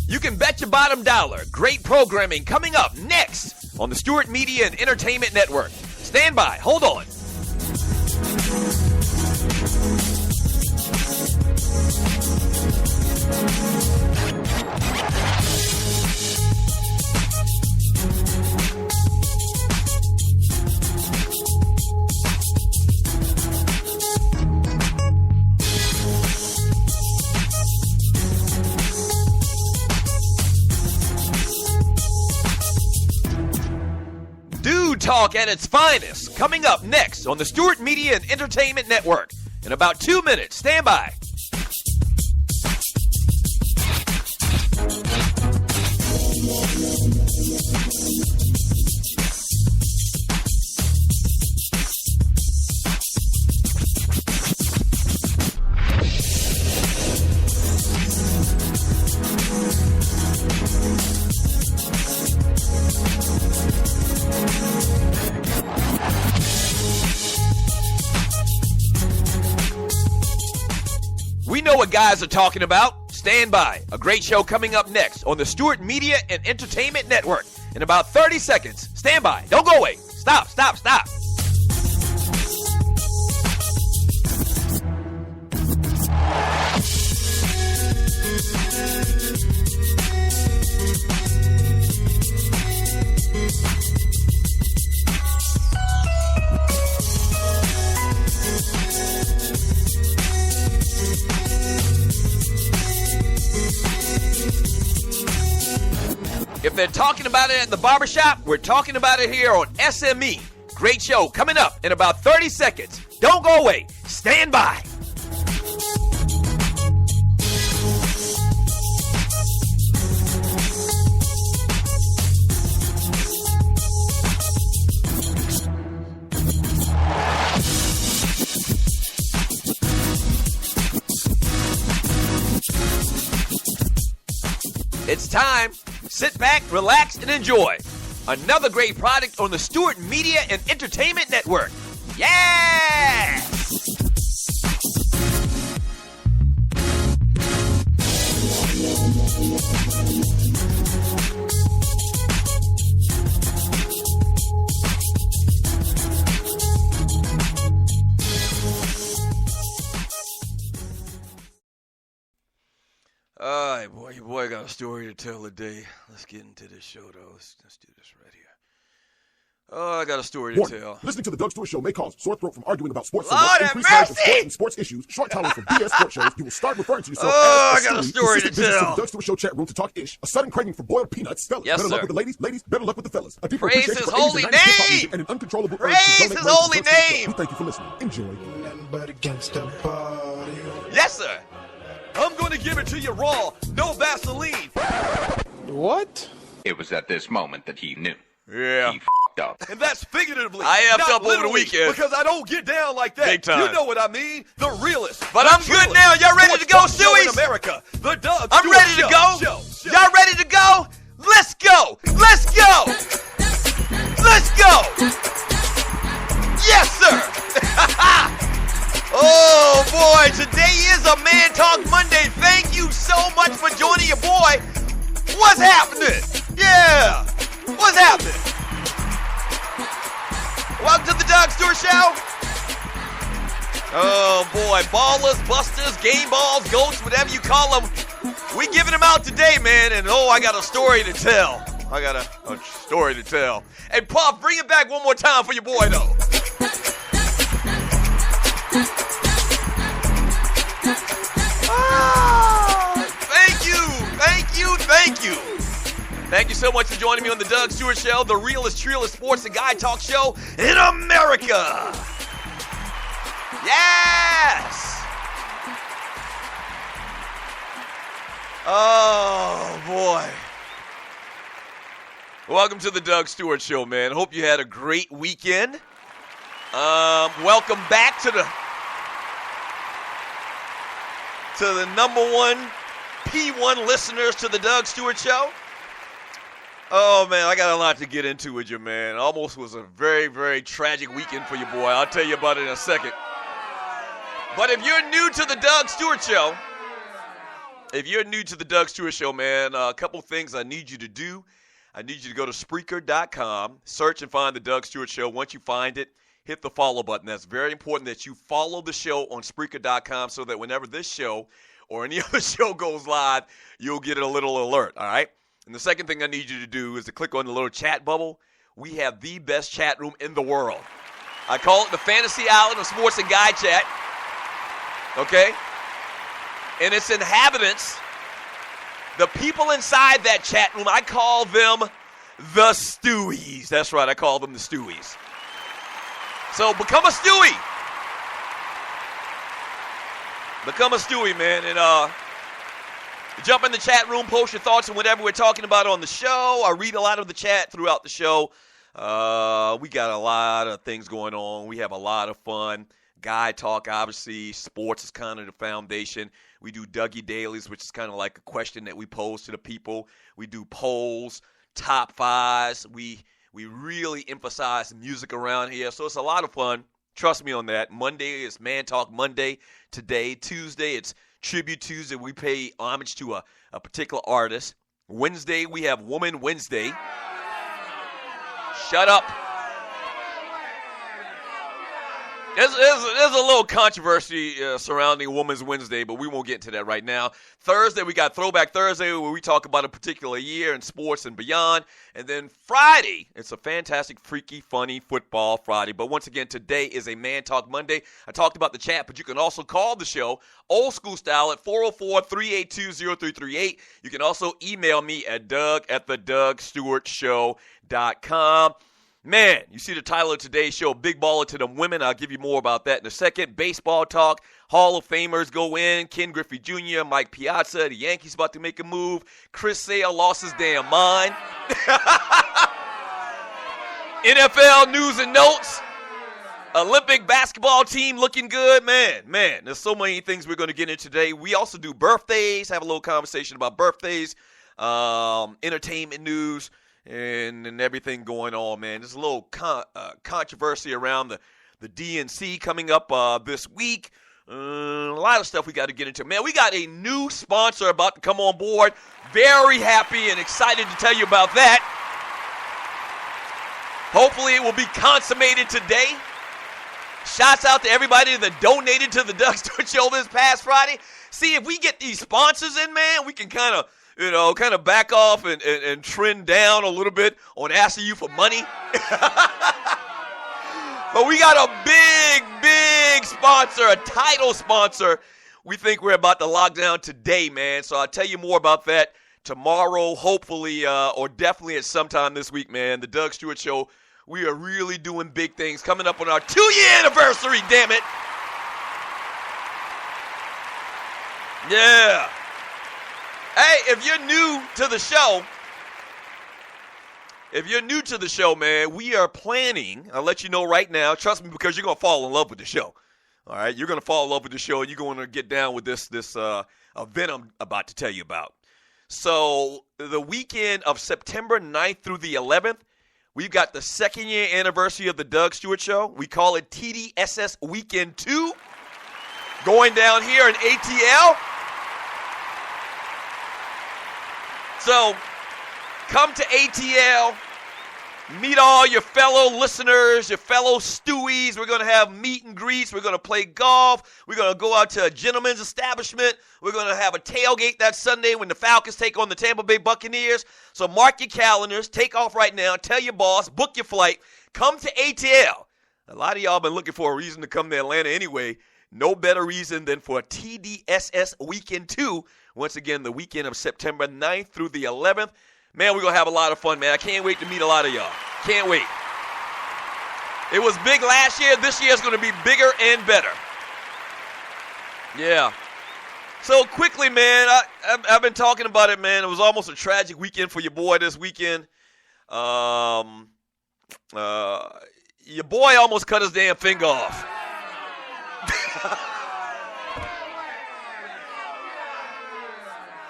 You can bet your bottom dollar. Great programming coming up next on the Stewart Media and Entertainment Network. Stand by. Hold on. Talk at its finest, coming up next on the Stewart Media and Entertainment Network. In about 2 minutes, stand by. We know what guys are talking about. Stand by. A great show coming up next on the Stewart Media and Entertainment Network. In about 30 seconds. Stand by. Don't go away. Stop. If they're talking about it at the barbershop, we're talking about it here on SME. Great show coming up in about 30 seconds. Don't go away. Stand by. It's time. Sit back, relax, and enjoy. Another great product on the Stewart Media and Entertainment Network. Yeah! All right, boy, your boy got a story to tell today. Let's get into this show, though. Let's do this right here. Oh, I got a story to tell. Listening to the Doug Stewart Show may cause sore throat from arguing about sports. Lord have increased knowledge of mercy! sports and sports issues, short tolerance for BS sports shows. You will start referring to yourself Oh, as I got a story to visit tell. the Doug Stewart Show chat room to talk ish. A sudden craving for boiled peanuts. Fellas, Yes, better sir. luck with the ladies. Ladies, better luck with the fellas. A deeper Praise appreciation his for 80s holy and 90s hip-hop name! music and an uncontrollable Praise urge to donate his money to holy the Doug Stewart Show. name! We thank you for listening. Enjoy. But against the party. Yes, sir. I'm going to give it to you raw. No Vaseline. What? It was at this moment that he knew. Yeah. He f***ed up. And that's figuratively. I effed not up over the literally, weekend. Because I don't get down like that. Big time. You know what I mean? The realest. But the I'm good truest now. Y'all ready to go, sports talk show in Stewies? America. The Doug I'm Stewart ready to Show. go. Show. Y'all ready to go? Let's go. Let's go. Let's go. Yes, sir. Oh, boy. Today is a Man Talk Monday. Thank you so much for joining your boy. What's happening? Yeah. What's happening? Welcome to the Doug Stewart Show. Oh, boy. Ballers, busters, game balls, goats, whatever you call them. We giving them out today, man. And, oh, I got a story to tell. I got a story to tell. Hey, Puff, bring it back one more time for your boy, though. Thank you. Thank you so much for joining me on the Doug Stewart Show, the realest, trillest sports and guy talk show in America. Yes. Oh, boy. Welcome to the Doug Stewart Show, man. Hope you had a great weekend. Welcome back to the number one P1 listeners to the Doug Stewart Show. Oh, man, I got a lot to get into with you, man. Almost was a very, very tragic weekend for you, boy. I'll tell you about it in a second. But if you're new to the Doug Stewart Show, if you're new to the Doug Stewart Show, man, a couple things I need you to do. I need you to go to Spreaker.com, search and find the Doug Stewart Show. Once you find it, hit the follow button. That's very important that you follow the show on Spreaker.com so that whenever this show or any other show goes live, you'll get a little alert, all right? And the second thing I need you to do is to click on the little chat bubble. We have the best chat room in the world. I call it the Fantasy Island of Sports and Guy Chat, okay? And its inhabitants, the people inside that chat room, I call them the Stewies. That's right, I call them the Stewies. So become a Stewie. Become a Stewie, man, and jump in the chat room, post your thoughts on whatever we're talking about on the show. I read a lot of the chat throughout the show. We got a lot of things going on. We have a lot of fun. Guy talk, obviously. Sports is kind of the foundation. We do Dougie Dailies, which is kind of like a question that we pose to the people. We do polls, top fives. We really emphasize music around here. So it's a lot of fun. Trust me on that. Monday is Man Talk Monday. Today, Tuesday, it's Tribute Tuesday. We pay homage to a particular artist. Wednesday, we have Woman Wednesday. Shut up. There's a little controversy surrounding Women's Wednesday, but we won't get into that right now. Thursday, we got Throwback Thursday, where we talk about a particular year in sports and beyond. And then Friday, it's a fantastic, freaky, funny football Friday. But once again, today is a Man Talk Monday. I talked about the chat, but you can also call the show old school style at 404-382-0338. You can also email me at doug@thedougstewartshow.com. Man, you see the title of today's show, Big Balla to them women. I'll give you more about that in a second. Baseball talk, Hall of Famers go in. Ken Griffey Jr., Mike Piazza, the Yankees about to make a move. Chris Sale lost his damn mind. NFL news and notes. OLypmic Basketball team looking good. Man, there's so many things we're going to get into today. We also do birthdays, have a little conversation about birthdays, entertainment news, and everything going on, man. There's a little controversy around the DNC coming up this week. A lot of stuff we got to get into. Man, we got a new sponsor about to come on board. Very happy and excited to tell you about that. Hopefully it will be consummated today. Shouts out to everybody that donated to the Doug Stewart Show this past Friday. See, if we get these sponsors in, man, we can kind of back off and trend down a little bit on asking you for money. But we got a big sponsor, a title sponsor. We think we're about to lock down today, man. So I'll tell you more about that tomorrow, hopefully, or definitely at sometime this week, man. The Doug Stewart Show, we are really doing big things. Coming up on our 2-year anniversary, damn it. Yeah. Hey, if you're new to the show, man, we are planning, I'll let you know right now, trust me, because you're going to fall in love with the show. All right, you're going to fall in love with the show, and you're going to get down with this event I'm about to tell you about. So the weekend of September 9th through the 11th, we've got the 2nd year anniversary of the Doug Stewart Show. We call it TDSS Weekend 2, going down here in ATL. So, come to ATL, meet all your fellow listeners, your fellow Stewies. We're going to have meet and greets. We're going to play golf. We're going to go out to a gentleman's establishment. We're going to have a tailgate that Sunday when the Falcons take on the Tampa Bay Buccaneers. So, mark your calendars. Take off right now. Tell your boss. Book your flight. Come to ATL. A lot of y'all been looking for a reason to come to Atlanta anyway. No better reason than for TDSS Weekend 2. Once again, the weekend of September 9th through the 11th. Man, we're going to have a lot of fun, man. I can't wait to meet a lot of y'all. Can't wait. It was big last year. This year is going to be bigger and better. Yeah. So quickly, man, I've been talking about it, man. It was almost a tragic weekend for your boy this weekend. Your boy almost cut his damn finger off.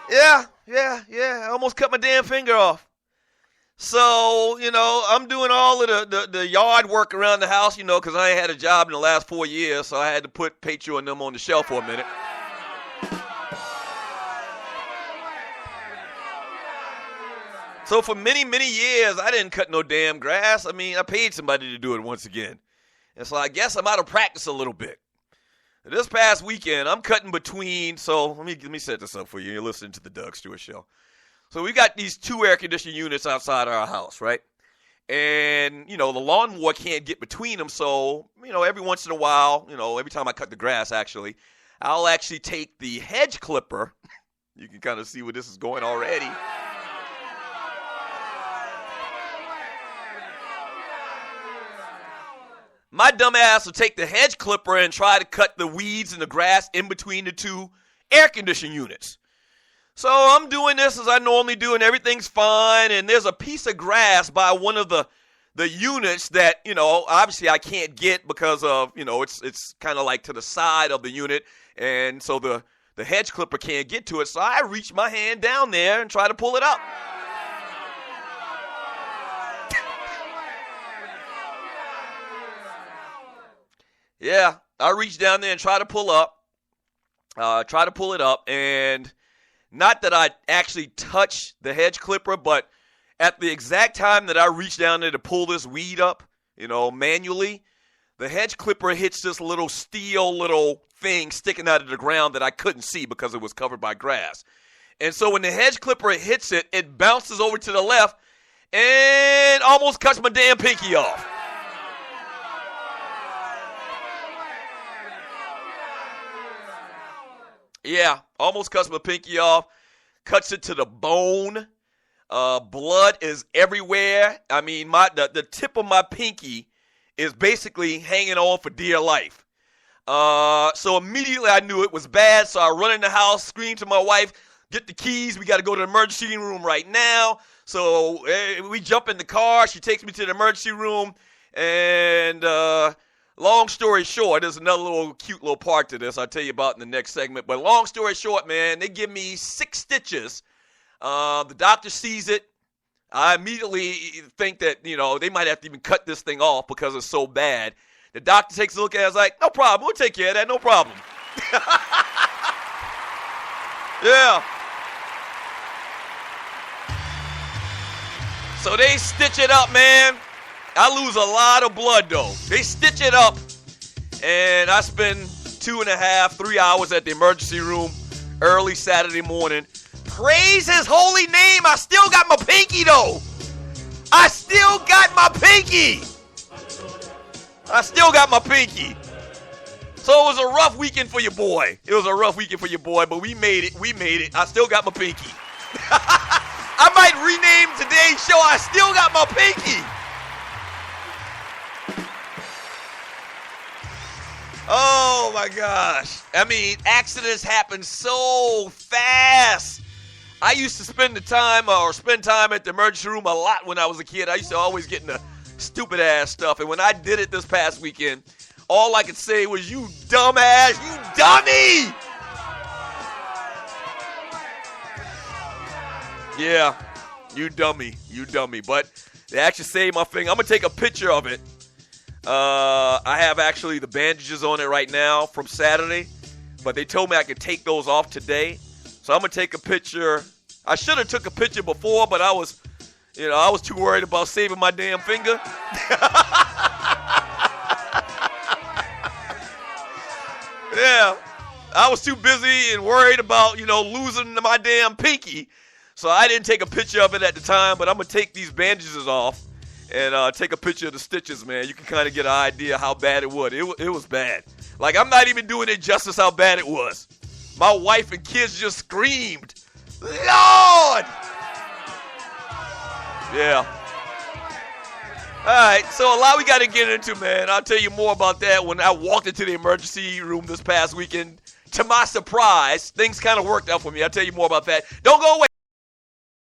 Yeah. I almost cut my damn finger off. So, I'm doing all of the yard work around the house, because I ain't had a job in the last 4 years, so I had to put Patreon and them on the shelf for a minute. So for many, many years, I didn't cut no damn grass. I mean, I paid somebody to do it once again. And so I guess I'm out of practice a little bit. This past weekend, I'm cutting between, so let me set this up for you. You're listening to the Doug Stewart Show. So we got these 2 air conditioning units outside our house, right? And, the lawnmower can't get between them. So, every once in a while, every time I cut the grass, actually, I'll actually take the hedge clipper. You can kind of see where this is going already. My dumb ass will take the hedge clipper and try to cut the weeds and the grass in between the 2 air conditioning units. So I'm doing this as I normally do, and everything's fine. And there's a piece of grass by one of the units that, obviously I can't get because of, it's kind of like to the side of the unit. And so the hedge clipper can't get to it. So I reach my hand down there and try to pull it up. Yeah, I reach down there and try to pull it up, and not that I actually touch the hedge clipper, but at the exact time that I reach down there to pull this weed up, manually, the hedge clipper hits this little steel thing sticking out of the ground that I couldn't see because it was covered by grass. And so when the hedge clipper hits it, it bounces over to the left and almost cuts my damn pinky off. Yeah, almost cuts my pinky off, cuts it to the bone. Blood is everywhere. I mean, the tip of my pinky is basically hanging on for dear life. So immediately I knew it was bad, so I run in the house, scream to my wife, get the keys, we got to go to the emergency room right now. So we jump in the car, she takes me to the emergency room, and long story short, there's another cute little part to this I'll tell you about in the next segment. But long story short, man, they give me 6 stitches. The doctor sees it. I immediately think that, they might have to even cut this thing off because it's so bad. The doctor takes a look at it and is like, no problem, we'll take care of that, no problem. Yeah. So they stitch it up, man. I lose a lot of blood, though. They stitch it up, and I spend 2.5, 3 hours at the emergency room early Saturday morning. Praise his holy name. I still got my pinky, though. I still got my pinky. So it was a rough weekend for your boy. But we made it. I still got my pinky. I might rename today's show, I still got my pinky. Oh my gosh. I mean, accidents happen so fast. I used to spend time at the emergency room a lot when I was a kid. I used to always get in the stupid ass stuff. And when I did it this past weekend, all I could say was, you dumbass, you dummy. Yeah, you dummy. But they actually saved my finger. I'm going to take a picture of it. I have actually the bandages on it right now from Saturday, but they told me I could take those off today. So I'm going to take a picture. I should have took a picture before, but I was too worried about saving my damn finger. Yeah, I was too busy and worried about, losing my damn pinky. So I didn't take a picture of it at the time, but I'm going to take these bandages off and take a picture of the stitches, man. You can kind of get an idea how bad it was. It was bad. Like, I'm not even doing it justice how bad it was. My wife and kids just screamed, Lord! Yeah. All right, so a lot we got to get into, man. I'll tell you more about that when I walked into the emergency room this past weekend. To my surprise, things kind of worked out for me. I'll tell you more about that. Don't go away.